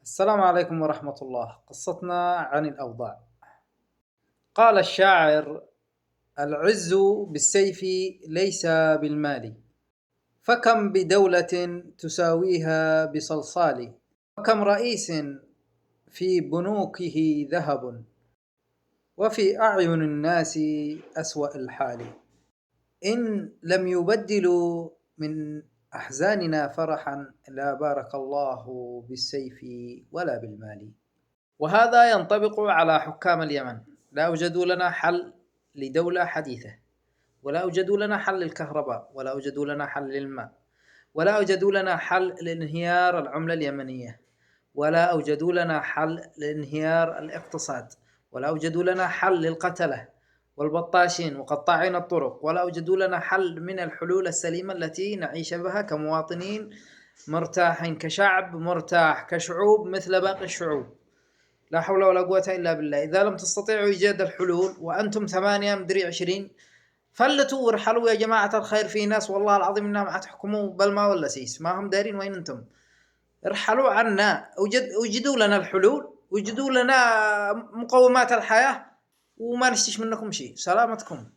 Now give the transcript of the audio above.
السلام عليكم ورحمة الله. قصتنا عن الأوضاع. قال الشاعر: العز بالسيف ليس بالمال، فكم بدولة تساويها بصلصال، وكم رئيس في بنوكه ذهب، وفي أعين الناس أسوأ الحال. إن لم يبدلوا من أحزاننا فرحا، لا بارك الله بالسيف ولا بالمال. وهذا ينطبق على حكام اليمن. لا أوجدوا لنا حل لدولة حديثة، ولا أوجدوا لنا حل للكهرباء، ولا أوجدوا لنا حل للماء، ولا أوجدوا لنا حل لانهيار العملة اليمنية، ولا أوجدوا لنا حل لانهيار الاقتصاد، ولا أوجدوا لنا حل للقتلة والبطاشين وقطاعين الطرق، ولا أوجدوا لنا حل من الحلول السليمة التي نعيش بها كمواطنين مرتاحين، كشعب مرتاح، كشعوب مثل باقي الشعوب. لا حول ولا قوة إلا بالله. إذا لم تستطيعوا إيجاد الحلول وأنتم 8 مدري 20، فلتوا وارحلوا يا جماعة الخير. في ناس والله العظيم إنهم حتحكموا بلما ولا سيس، ما هم دارين وين أنتم. ارحلوا عنا، وجدوا لنا الحلول، وجدوا لنا مقومات الحياة، وما نشتش منكم شيء. سلامتكم.